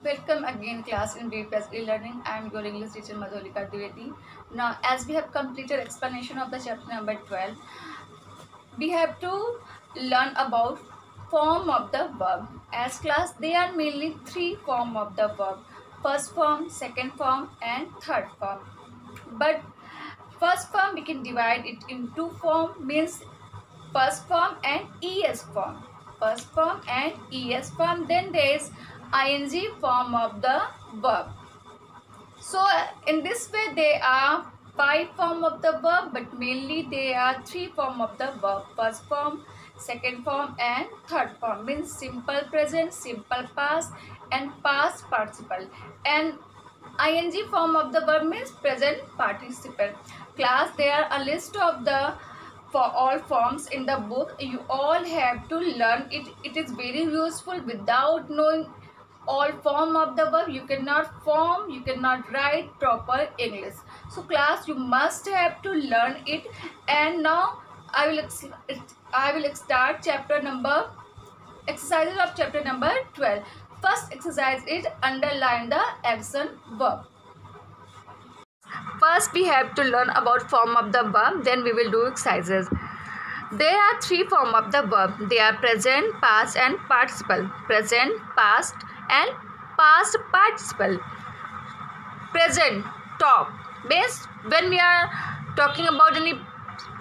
Welcome again class in BPS e-learning. I am your English teacher Madhulika Dwivedi. Now as we have completed explanation of the chapter number 12, we have to learn about form of the verb. As class there are mainly three form of the verb. First form, second form and third form. But first form we can divide it in two form, means first form and es form. First form and es form. Then there is ing form of the verb. So in this way there are five form of the verb, but mainly there are three form of the verb. First form, second form and third form, means simple present, simple past and past participle. And ing form of the verb means present participle. Class, there are a list of the for all forms in the book. You all have to learn it. It is very useful. Without knowing all form of the verb, you cannot form, you cannot write proper English. So class, you must have to learn it. And now I will start chapter number exercises of chapter number 12. First exercise is underline the action verb. First we have to learn about form of the verb, then we will do exercises. There are three form of the verb. They are present, past and participle. Present, past and past participle. Present, talk, means when we are talking about any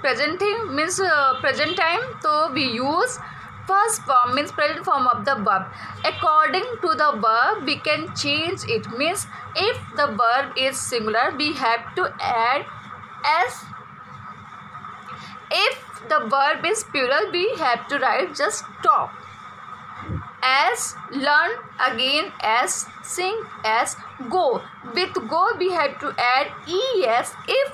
present thing, means present time, so we use first form, means present form of the verb. According to the verb we can change it, means if the verb is singular we have to add s. If the verb is plural we have to write just talk. As learn, again as sing, as go. With go we have to add es if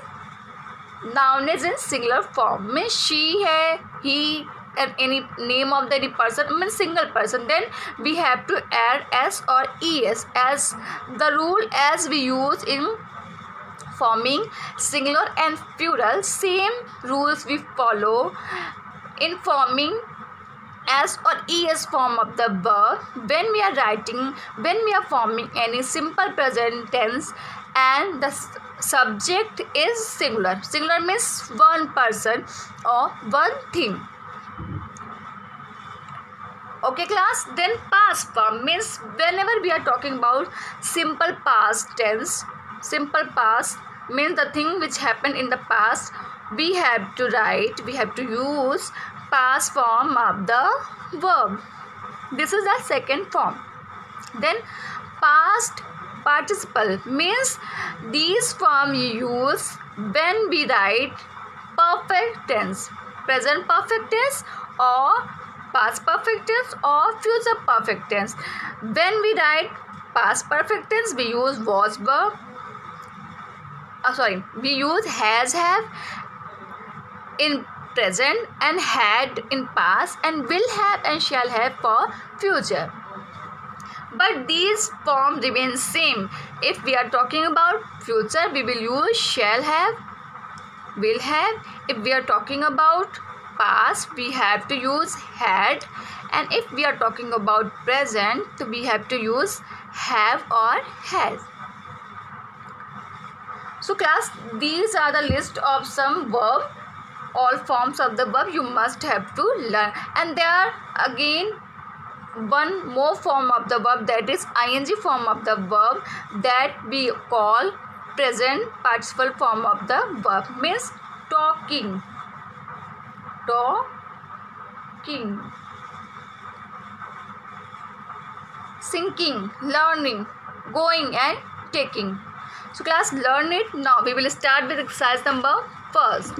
noun is in singular form, means she, hai, he and any name of the any person, means single person, then we have to add s or es. As the rule as we use in forming singular and plural, same rules we follow in forming s or es form of the verb. When we are forming any simple present tense and the subject is singular. Singular means one person or one thing. Okay class, then past form means whenever we are talking about simple past tense, simple past means the thing which happened in the past, we have to use past form of the verb. This is the second form. Then past participle means these form you use when we write perfect tense, present perfect tense or past perfect tense or future perfect tense. When we write past perfect tense we use was, verb, we use has, have in present and had in past and will have and shall have for future. But these forms remain same. If we are talking about future we will use shall have, will have. If we are talking about past we have to use had, and if we are talking about present we have to use have or has. So class, these are the list of some verb, all forms of the verb you must have to learn. And there are again one more form of the verb, that is ing form of the verb, that we call present participle form of the verb, means talking, sinking, learning, going and taking. So class, learn it. Now we will start with exercise number first.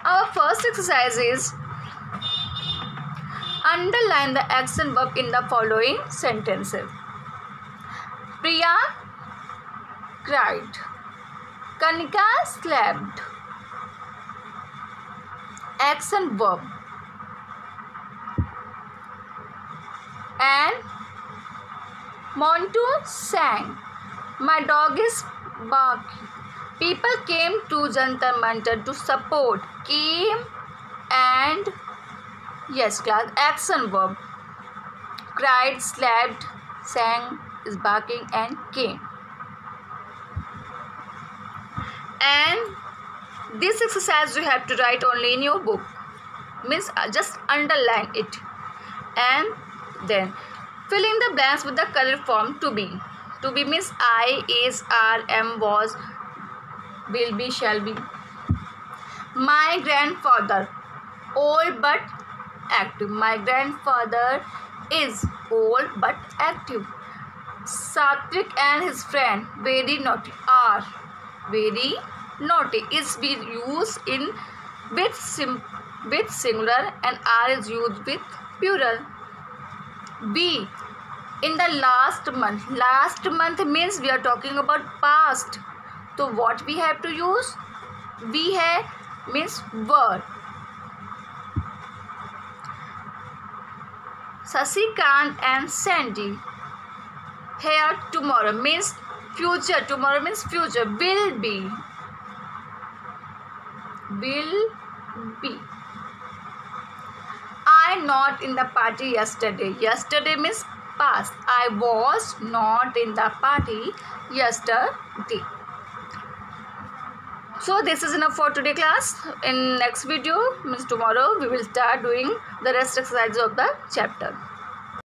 Our first exercise is underline the action verb in the following sentences. Priya cried. Kanika slept. Action verb. And Montu sang. My dog is barking. People came to Jantar Mantar to support. Came and, yes class, action verb. cried, slept, sang, is barking, and came. And this exercise you have to write only in your book, means just underline it, and then fill in the blanks with the correct form to be. To be means I, is, are, am, was, will be, shall be. My grandfather, old but active. My grandfather is old but active. Satvik and his friend, very naughty, are very naughty. Is be used in with singular, and are is used with plural. B, in the last month. Last month means we are talking about past. So what we have to use? We have means were. Sasikant and Sandy here tomorrow means future. Tomorrow means future. Will be. Will be. I not in the party yesterday. Yesterday means past. I was not in the party yesterday. So this is enough for today class. In next video means tomorrow we will start doing the rest exercises of the chapter.